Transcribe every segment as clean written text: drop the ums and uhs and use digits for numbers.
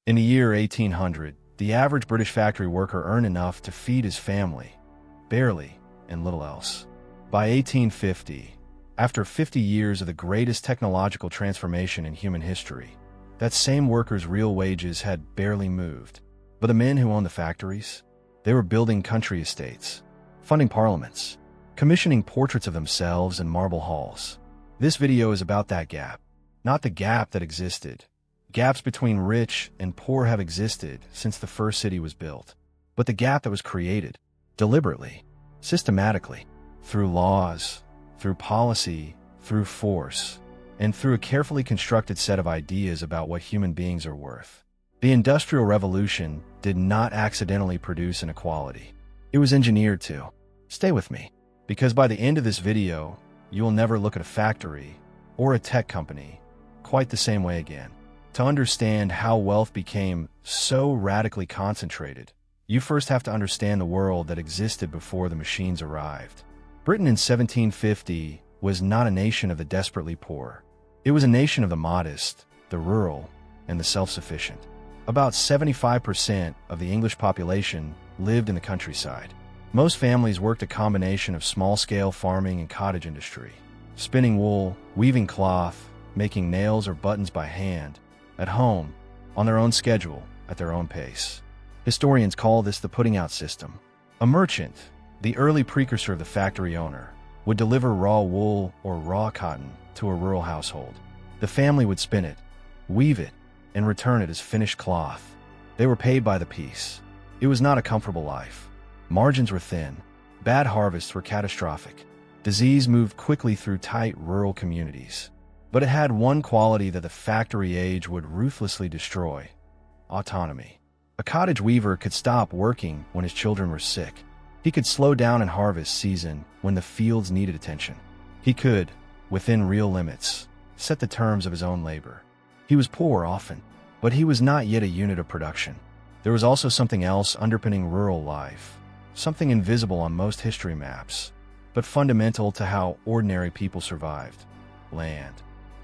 In the year 1800, the average British factory worker earned enough to feed his family, barely, and little else. By 1850, after 50 years of the greatest technological transformation in human history, that same worker's real wages had barely moved. But the men who owned the factories, they were building country estates, funding parliaments, commissioning portraits of themselves in marble halls. This video is about that gap, not the gap that existed. Gaps between rich and poor have existed since the first city was built, but the gap that was created, deliberately, systematically, through laws, through policy, through force, and through a carefully constructed set of ideas about what human beings are worth. The Industrial Revolution did not accidentally produce inequality. It was engineered to. Stay with me, because by the end of this video, you will never look at a factory or a tech company quite the same way again. To understand how wealth became so radically concentrated, you first have to understand the world that existed before the machines arrived. Britain in 1750 was not a nation of the desperately poor. It was a nation of the modest, the rural, and the self-sufficient. About 75% of the English population lived in the countryside. Most families worked a combination of small-scale farming and cottage industry, spinning wool, weaving cloth, making nails or buttons by hand, at home, on their own schedule, at their own pace. Historians call this the putting out system. A merchant, the early precursor of the factory owner, would deliver raw wool or raw cotton to a rural household. The family would spin it, weave it, and return it as finished cloth. They were paid by the piece. It was not a comfortable life. Margins were thin. Bad harvests were catastrophic. Disease moved quickly through tight rural communities. But it had one quality that the factory age would ruthlessly destroy: autonomy. A cottage weaver could stop working when his children were sick. He could slow down in harvest season when the fields needed attention. He could, within real limits, set the terms of his own labor. He was poor often, but he was not yet a unit of production. There was also something else underpinning rural life, something invisible on most history maps, but fundamental to how ordinary people survived: land.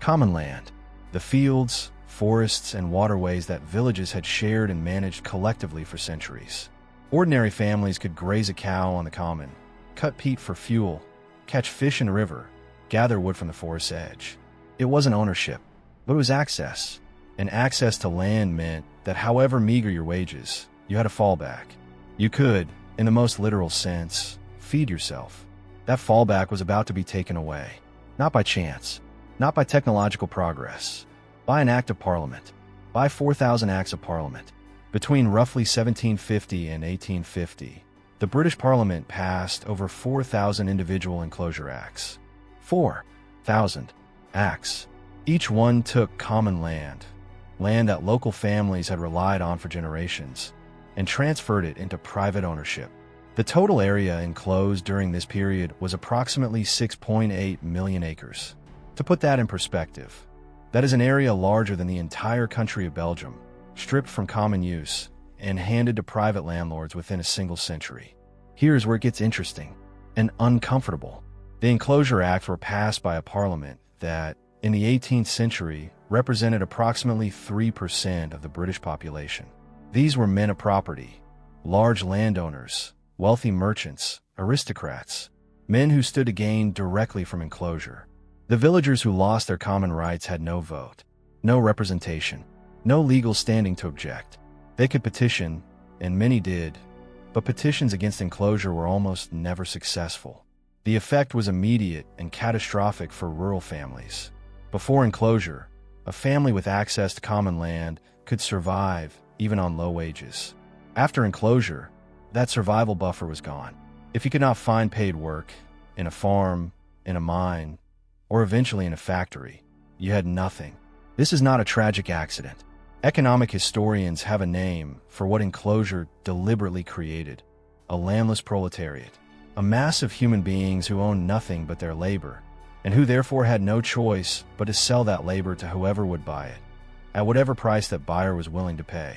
Common land, the fields, forests, and waterways that villages had shared and managed collectively for centuries. Ordinary families could graze a cow on the common, cut peat for fuel, catch fish in a river, gather wood from the forest's edge. It wasn't ownership, but it was access. And access to land meant that however meager your wages, you had a fallback. You could, in the most literal sense, feed yourself. That fallback was about to be taken away, not by chance, not by technological progress, by an act of parliament, by 4,000 acts of parliament. Between roughly 1750 and 1850, the British Parliament passed over 4,000 individual Enclosure Acts. 4,000 acts. Each one took common land that local families had relied on for generations, and transferred it into private ownership. The total area enclosed during this period was approximately 6.8 million acres. To put that in perspective, that is an area larger than the entire country of Belgium, stripped from common use and handed to private landlords within a single century. Here's where it gets interesting and uncomfortable. The Enclosure Acts were passed by a parliament that, in the 18th century, represented approximately 3% of the British population. These were men of property, large landowners, wealthy merchants, aristocrats, men who stood to gain directly from enclosure. The villagers who lost their common rights had no vote, no representation, no legal standing to object. They could petition, and many did, but petitions against enclosure were almost never successful. The effect was immediate and catastrophic for rural families. Before enclosure, a family with access to common land could survive even on low wages. After enclosure, that survival buffer was gone. If you could not find paid work in a farm, in a mine, or eventually in a factory, you had nothing. This is not a tragic accident. Economic historians have a name for what enclosure deliberately created: a landless proletariat, a mass of human beings who owned nothing but their labor, and who therefore had no choice but to sell that labor to whoever would buy it, at whatever price that buyer was willing to pay.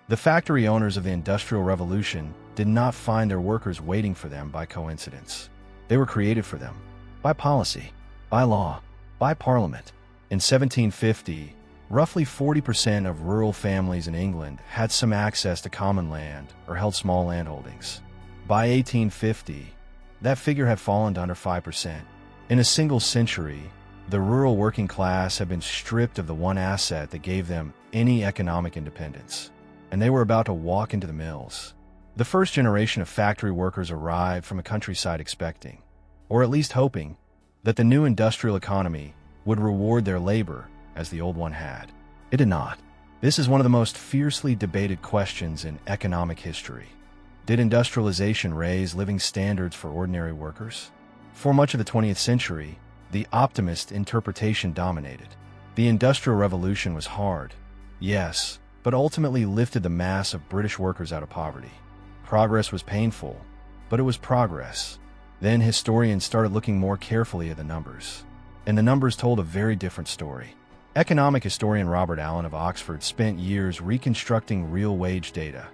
The factory owners of the Industrial Revolution did not find their workers waiting for them by coincidence. They were created for them, by policy, by law, by parliament. In 1750, Roughly 40% of rural families in England had some access to common land or held small landholdings. By 1850, that figure had fallen to under 5%. In a single century, the rural working class had been stripped of the one asset that gave them any economic independence, and they were about to walk into the mills. The first generation of factory workers arrived from a countryside expecting, or at least hoping, that the new industrial economy would reward their labor as the old one had. It did not. This is one of the most fiercely debated questions in economic history. Did industrialization raise living standards for ordinary workers? For much of the 20th century, the optimist interpretation dominated. The Industrial Revolution was hard, yes, but ultimately lifted the mass of British workers out of poverty. Progress was painful, but it was progress. Then historians started looking more carefully at the numbers, and the numbers told a very different story. Economic historian Robert Allen of Oxford spent years reconstructing real wage data,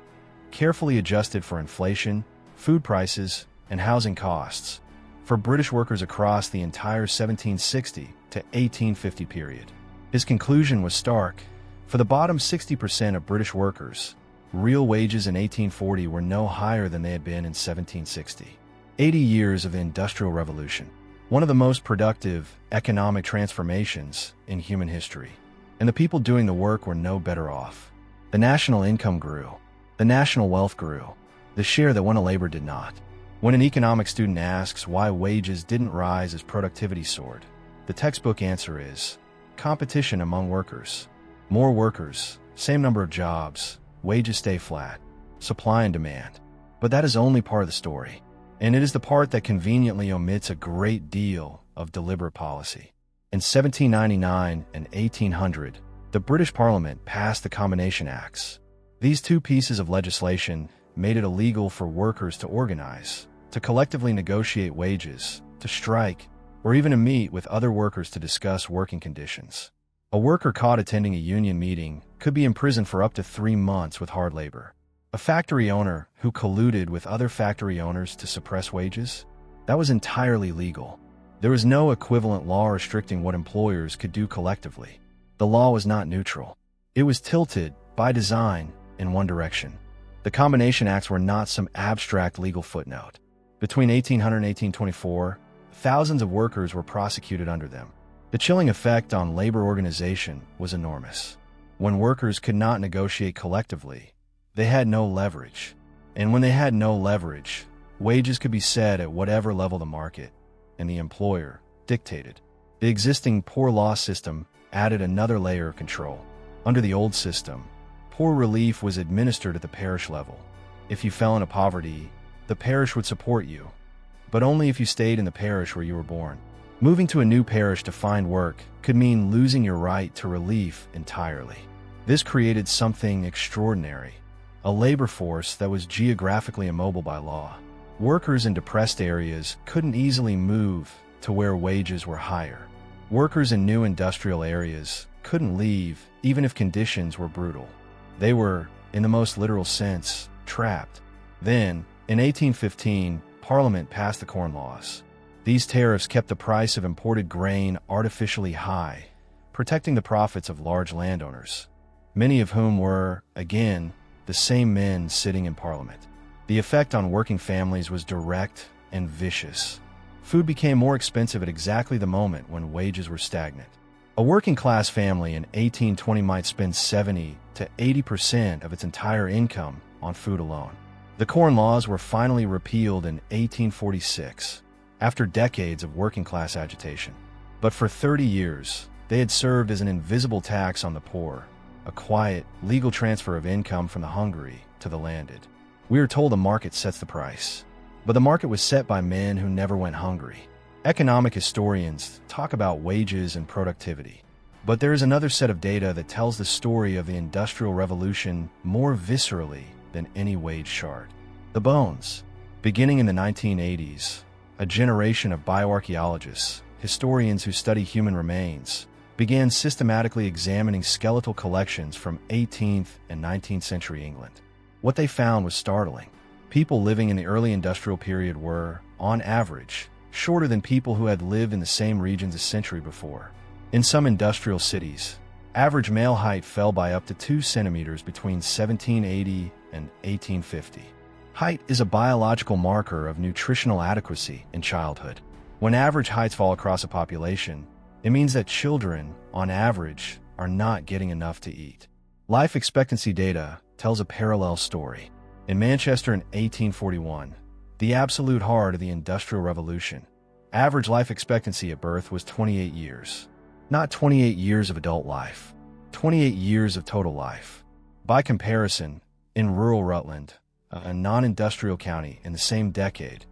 carefully adjusted for inflation, food prices, and housing costs, for British workers across the entire 1760 to 1850 period. His conclusion was stark. For the bottom 60% of British workers, real wages in 1840 were no higher than they had been in 1760. 80 years of the Industrial Revolution, one of the most productive economic transformations in human history. And the people doing the work were no better off. The national income grew. The national wealth grew. The share that went to labor did not. When an economics student asks why wages didn't rise as productivity soared, the textbook answer is competition among workers. More workers, same number of jobs, wages stay flat. Supply and demand. But that is only part of the story. And it is the part that conveniently omits a great deal of deliberate policy. In 1799 and 1800, the British Parliament passed the Combination Acts. These two pieces of legislation made it illegal for workers to organize, to collectively negotiate wages, to strike, or even to meet with other workers to discuss working conditions. A worker caught attending a union meeting could be imprisoned for up to 3 months with hard labor. A factory owner who colluded with other factory owners to suppress wages? That was entirely legal. There was no equivalent law restricting what employers could do collectively. The law was not neutral. It was tilted, by design, in one direction. The Combination Acts were not some abstract legal footnote. Between 1800 and 1824, thousands of workers were prosecuted under them. The chilling effect on labor organization was enormous. When workers could not negotiate collectively, they had no leverage. And when they had no leverage, wages could be set at whatever level the market and the employer dictated. The existing poor law system added another layer of control. Under the old system, poor relief was administered at the parish level. If you fell into poverty, the parish would support you, but only if you stayed in the parish where you were born. Moving to a new parish to find work could mean losing your right to relief entirely. This created something extraordinary. A labor force that was geographically immobile by law. Workers in depressed areas couldn't easily move to where wages were higher. Workers in new industrial areas couldn't leave even if conditions were brutal. They were, in the most literal sense, trapped. Then, in 1815, Parliament passed the Corn Laws. These tariffs kept the price of imported grain artificially high, protecting the profits of large landowners, many of whom were, again, the same men sitting in Parliament. The effect on working families was direct and vicious. Food became more expensive at exactly the moment when wages were stagnant. A working-class family in 1820 might spend 70 to 80% of its entire income on food alone. The Corn Laws were finally repealed in 1846, after decades of working-class agitation. But for 30 years, they had served as an invisible tax on the poor, a quiet, legal transfer of income from the hungry to the landed. We are told the market sets the price, but the market was set by men who never went hungry. Economic historians talk about wages and productivity, but there is another set of data that tells the story of the Industrial Revolution more viscerally than any wage chart. The bones. Beginning in the 1980s, a generation of bioarchaeologists, historians who study human remains, began systematically examining skeletal collections from 18th and 19th century England. What they found was startling. People living in the early industrial period were, on average, shorter than people who had lived in the same regions a century before. In some industrial cities, Average male height fell by up to 2 centimeters between 1780 and 1850. Height is a biological marker of nutritional adequacy in childhood. When average heights fall across a population, it means that children, on average, are not getting enough to eat. Life expectancy data tells a parallel story. In Manchester in 1841, the absolute heart of the Industrial Revolution, average life expectancy at birth was 28 years. Not 28 years of adult life, 28 years of total life. By comparison, in rural Rutland, a non-industrial county in the same decade,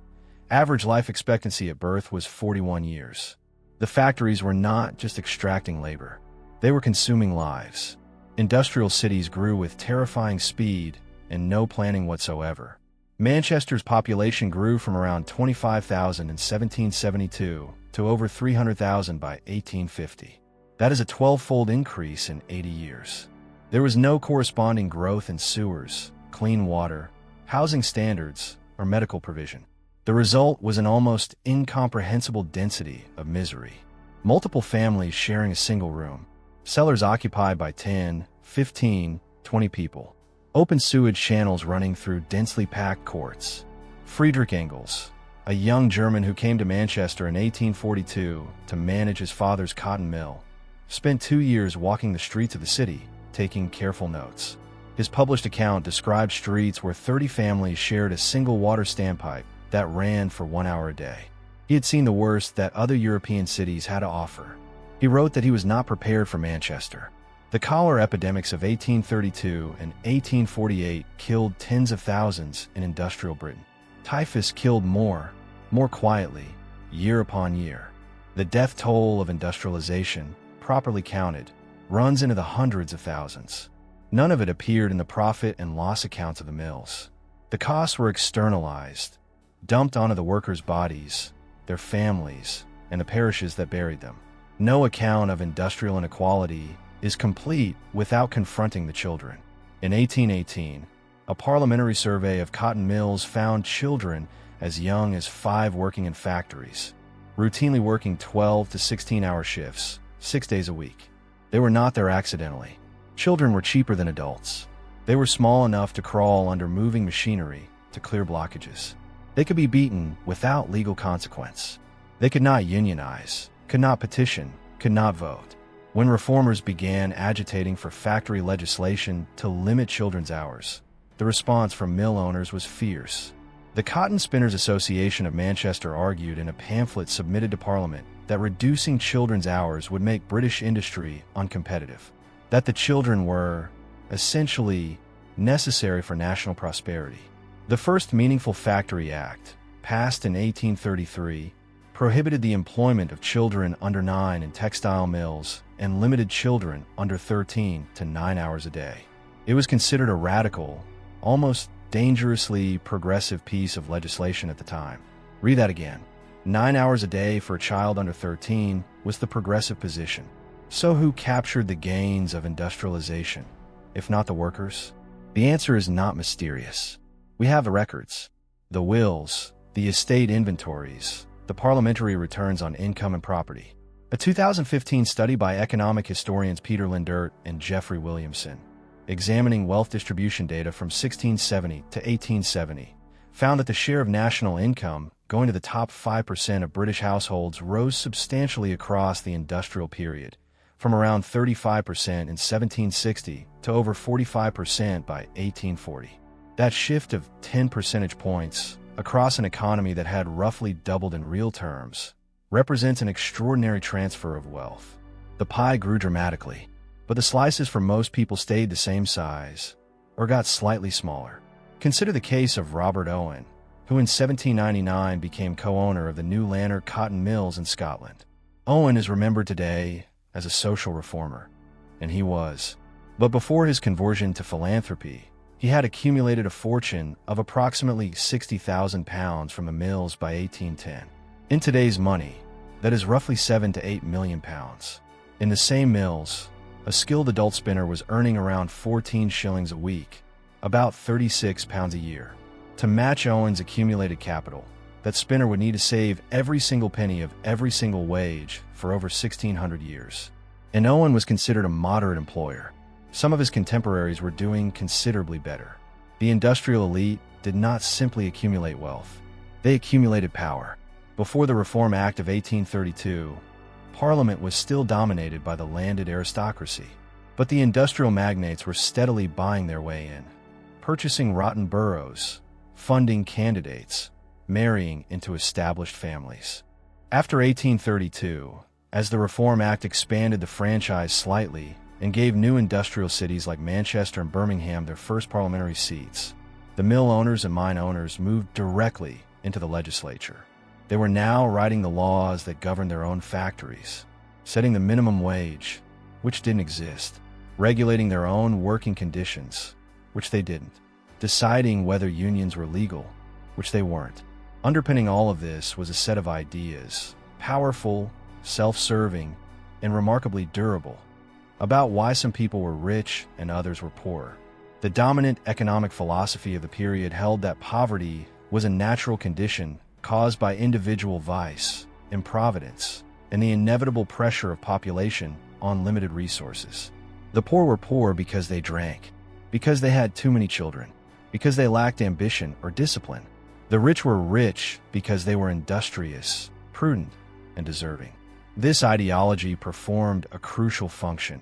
average life expectancy at birth was 41 years. The factories were not just extracting labor, they were consuming lives. Industrial cities grew with terrifying speed and no planning whatsoever. Manchester's population grew from around 25,000 in 1772 to over 300,000 by 1850. That is a 12-fold increase in 80 years. There was no corresponding growth in sewers, clean water, housing standards, or medical provision. The result was an almost incomprehensible density of misery. Multiple families sharing a single room, cellars occupied by 10, 15, 20 people, open sewage channels running through densely packed courts. Friedrich Engels, a young German who came to Manchester in 1842 to manage his father's cotton mill, spent 2 years walking the streets of the city, taking careful notes. His published account described streets where 30 families shared a single water standpipe that ran for 1 hour a day. He had seen the worst that other European cities had to offer. He wrote that he was not prepared for Manchester. The cholera epidemics of 1832 and 1848 killed tens of thousands in industrial Britain. Typhus killed more quietly, year upon year. The death toll of industrialization, properly counted, runs into the hundreds of thousands. None of it appeared in the profit and loss accounts of the mills. The costs were externalized, dumped onto the workers' bodies, their families, and the parishes that buried them. No account of industrial inequality is complete without confronting the children. In 1818, a parliamentary survey of cotton mills found children as young as 5 working in factories, routinely working 12 to 16-hour shifts, 6 days a week. They were not there accidentally. Children were cheaper than adults. They were small enough to crawl under moving machinery to clear blockages. They could be beaten without legal consequence. They could not unionize, could not petition, could not vote. When reformers began agitating for factory legislation to limit children's hours, the response from mill owners was fierce. The Cotton Spinners Association of Manchester argued in a pamphlet submitted to Parliament that reducing children's hours would make British industry uncompetitive, that the children were, essentially, necessary for national prosperity. The first meaningful Factory Act, passed in 1833, prohibited the employment of children under 9 in textile mills and limited children under 13 to 9 hours a day. It was considered a radical, almost dangerously progressive piece of legislation at the time. Read that again. 9 hours a day for a child under 13 was the progressive position. So who captured the gains of industrialization, if not the workers? The answer is not mysterious. We have the records, the wills, the estate inventories, the parliamentary returns on income and property. A 2015 study by economic historians Peter Lindert and Jeffrey Williamson, examining wealth distribution data from 1670 to 1870, found that the share of national income going to the top 5% of British households rose substantially across the industrial period, from around 35% in 1760 to over 45% by 1840. That shift of 10 percentage points across an economy that had roughly doubled in real terms represents an extraordinary transfer of wealth. The pie grew dramatically, but the slices for most people stayed the same size or got slightly smaller. Consider the case of Robert Owen, who in 1799 became co-owner of the New Lanark cotton mills in Scotland. Owen is remembered today as a social reformer, and he was. But before his conversion to philanthropy, he had accumulated a fortune of approximately £60,000 from the mills by 1810. In today's money, that is roughly £7 to £8 million. In the same mills, a skilled adult spinner was earning around 14 shillings a week, about £36 a year. To match Owen's accumulated capital, that spinner would need to save every single penny of every single wage for over 1,600 years. and Owen was considered a moderate employer. Some of his contemporaries were doing considerably better. The industrial elite did not simply accumulate wealth. They accumulated power. Before the Reform Act of 1832, Parliament was still dominated by the landed aristocracy. But the industrial magnates were steadily buying their way in, purchasing rotten boroughs, funding candidates, marrying into established families. After 1832, as the Reform Act expanded the franchise slightly and gave new industrial cities like Manchester and Birmingham their first parliamentary seats, the mill owners and mine owners moved directly into the legislature. They were now writing the laws that governed their own factories, setting the minimum wage, which didn't exist, regulating their own working conditions, which they didn't, deciding whether unions were legal, which they weren't. Underpinning all of this was a set of ideas, powerful, self-serving, and remarkably durable, about why some people were rich and others were poor. The dominant economic philosophy of the period held that poverty was a natural condition caused by individual vice, improvidence, and the inevitable pressure of population on limited resources. The poor were poor because they drank, because they had too many children, because they lacked ambition or discipline. The rich were rich because they were industrious, prudent, and deserving. This ideology performed a crucial function.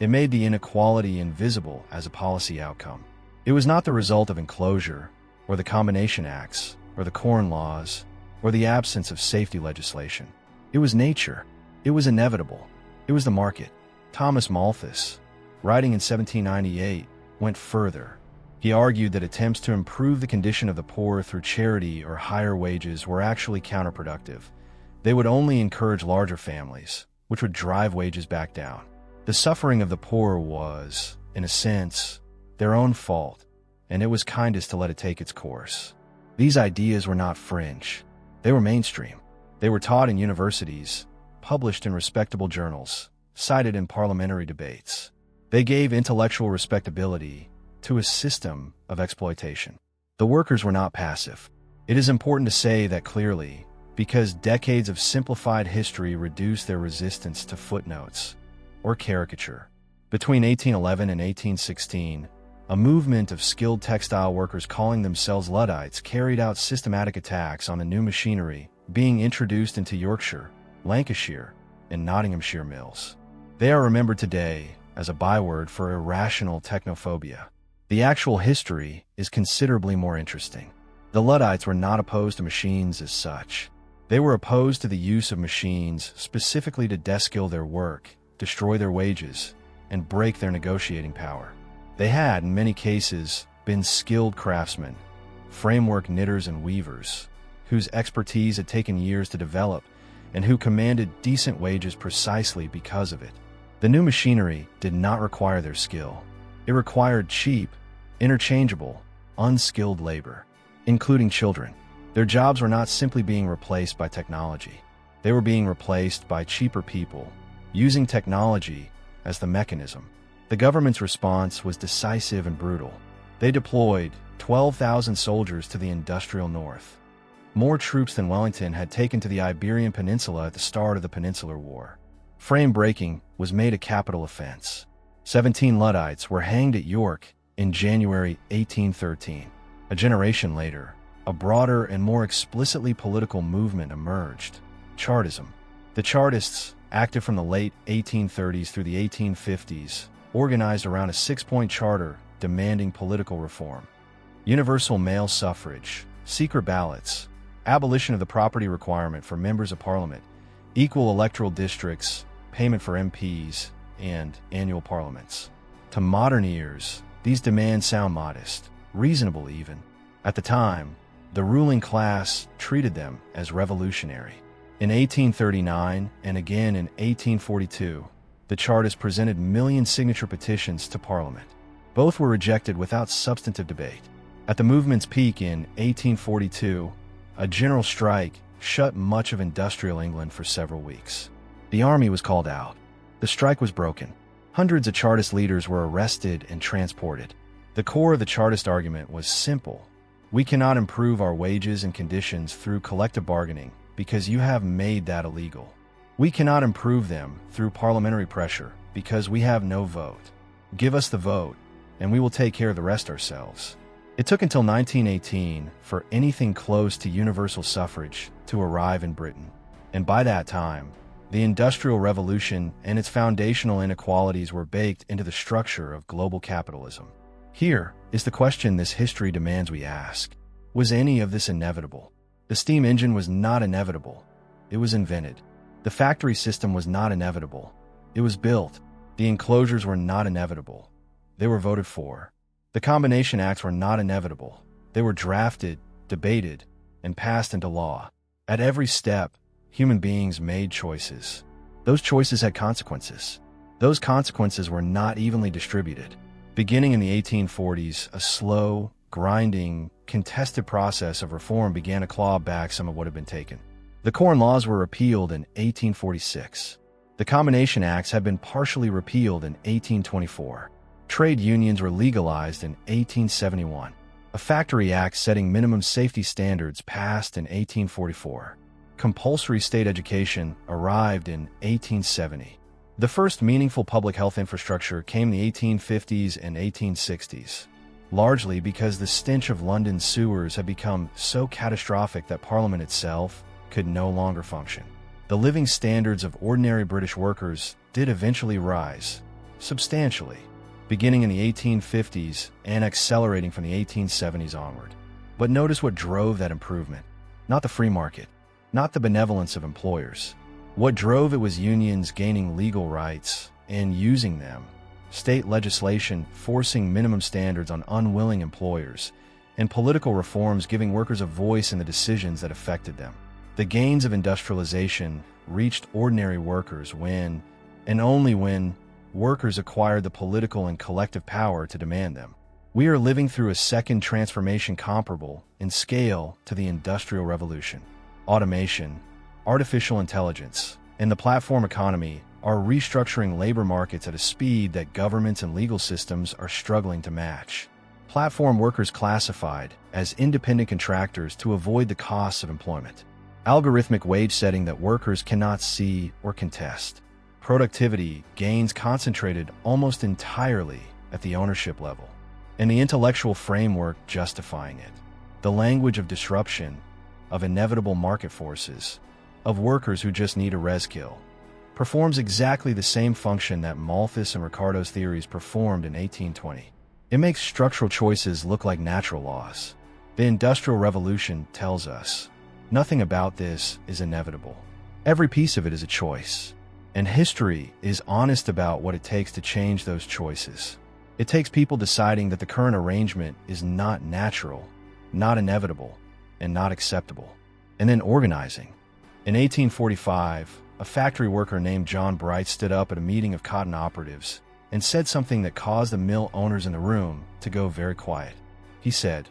It made the inequality invisible as a policy outcome. It was not the result of Enclosure, or the Combination Acts, or the Corn Laws, or the absence of safety legislation. It was nature. It was inevitable. It was the market. Thomas Malthus, writing in 1798, went further. He argued that attempts to improve the condition of the poor through charity or higher wages were actually counterproductive. They would only encourage larger families, which would drive wages back down. The suffering of the poor was, in a sense, their own fault, and it was kindest to let it take its course. These ideas were not fringe. They were mainstream. They were taught in universities, published in respectable journals, cited in parliamentary debates. They gave intellectual respectability to a system of exploitation. The workers were not passive. It is important to say that clearly, because decades of simplified history reduced their resistance to footnotes or caricature. Between 1811 and 1816, a movement of skilled textile workers calling themselves Luddites carried out systematic attacks on the new machinery being introduced into Yorkshire, Lancashire, and Nottinghamshire mills. They are remembered today as a byword for irrational technophobia. The actual history is considerably more interesting. The Luddites were not opposed to machines as such. They were opposed to the use of machines specifically to deskill their work, destroy their wages, and break their negotiating power. They had, in many cases, been skilled craftsmen, framework knitters and weavers, whose expertise had taken years to develop and who commanded decent wages precisely because of it. The new machinery did not require their skill. It required cheap, interchangeable, unskilled labor, including children. Their jobs were not simply being replaced by technology. They were being replaced by cheaper people, using technology as the mechanism. The government's response was decisive and brutal. They deployed 12,000 soldiers to the industrial north, more troops than Wellington had taken to the Iberian Peninsula at the start of the Peninsular War. Frame breaking was made a capital offense. 17 Luddites were hanged at York in January 1813. A generation later, a broader and more explicitly political movement emerged, Chartism. The Chartists, active from the late 1830s through the 1850s, organized around a 6-point charter demanding political reform. Universal male suffrage, secret ballots, abolition of the property requirement for members of parliament, equal electoral districts, payment for MPs, and annual parliaments. To modern ears, these demands sound modest, reasonable even. At the time, the ruling class treated them as revolutionary. In 1839 and again in 1842, the Chartists presented million-signature petitions to Parliament. Both were rejected without substantive debate. At the movement's peak in 1842, a general strike shut much of industrial England for several weeks. The army was called out. The strike was broken. Hundreds of Chartist leaders were arrested and transported. The core of the Chartist argument was simple. We cannot improve our wages and conditions through collective bargaining because you have made that illegal. We cannot improve them through parliamentary pressure because we have no vote. Give us the vote, and we will take care of the rest ourselves. It took until 1918 for anything close to universal suffrage to arrive in Britain. And by that time, the Industrial Revolution and its foundational inequalities were baked into the structure of global capitalism. Here is the question this history demands we ask. Was any of this inevitable? The steam engine was not inevitable. It was invented. The factory system was not inevitable. It was built. The enclosures were not inevitable. They were voted for. The Combination Acts were not inevitable. They were drafted, debated, and passed into law. At every step, human beings made choices. Those choices had consequences. Those consequences were not evenly distributed. Beginning in the 1840s, a slow, grinding, contested process of reform began to claw back some of what had been taken. The Corn Laws were repealed in 1846. The Combination Acts had been partially repealed in 1824. Trade unions were legalized in 1871. A Factory Act setting minimum safety standards passed in 1844. Compulsory state education arrived in 1870. The first meaningful public health infrastructure came in the 1850s and 1860s, largely because the stench of London's sewers had become so catastrophic that Parliament itself could no longer function. The living standards of ordinary British workers did eventually rise, substantially, beginning in the 1850s and accelerating from the 1870s onward. But notice what drove that improvement. Not the free market, not the benevolence of employers. What drove it was unions gaining legal rights and using them, state legislation forcing minimum standards on unwilling employers, and political reforms giving workers a voice in the decisions that affected them. The gains of industrialization reached ordinary workers when, and only when, workers acquired the political and collective power to demand them. We are living through a second transformation comparable in scale to the Industrial Revolution. Automation, artificial intelligence, and the platform economy are restructuring labor markets at a speed that governments and legal systems are struggling to match. Platform workers classified as independent contractors to avoid the costs of employment. Algorithmic wage setting that workers cannot see or contest. Productivity gains concentrated almost entirely at the ownership level, and the intellectual framework justifying it. The language of disruption, of inevitable market forces, of workers who just need a res kill, performs exactly the same function that Malthus and Ricardo's theories performed in 1820. It makes structural choices look like natural laws. The Industrial Revolution tells us nothing about this is inevitable. Every piece of it is a choice. And history is honest about what it takes to change those choices. It takes people deciding that the current arrangement is not natural, not inevitable, and not acceptable, and then organizing. In 1845, a factory worker named John Bright stood up at a meeting of cotton operatives and said something that caused the mill owners in the room to go very quiet. He said,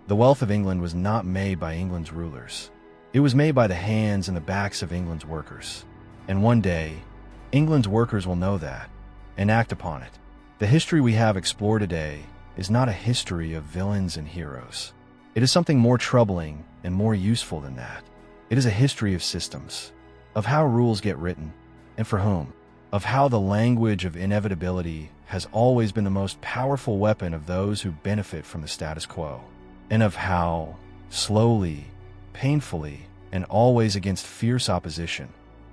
"The wealth of England was not made by England's rulers. It was made by the hands and the backs of England's workers. And one day, England's workers will know that and act upon it. The history we have explored today is not a history of villains and heroes. It is something more troubling and more useful than that. It is a history of systems, of how rules get written and for whom, of how the language of inevitability has always been the most powerful weapon of those who benefit from the status quo, and of how, slowly, painfully, and always against fierce opposition,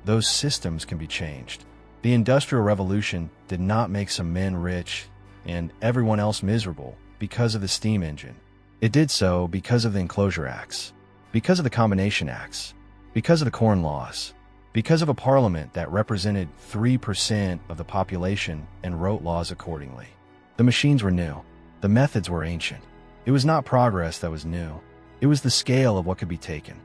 those systems can be changed. The Industrial Revolution did not make some men rich and everyone else miserable because of the steam engine. It did so because of the Enclosure Acts, because of the Combination Acts, because of the Corn Laws, because of a parliament that represented 3% of the population and wrote laws accordingly. The machines were new. The methods were ancient. It was not progress that was new. It was the scale of what could be taken.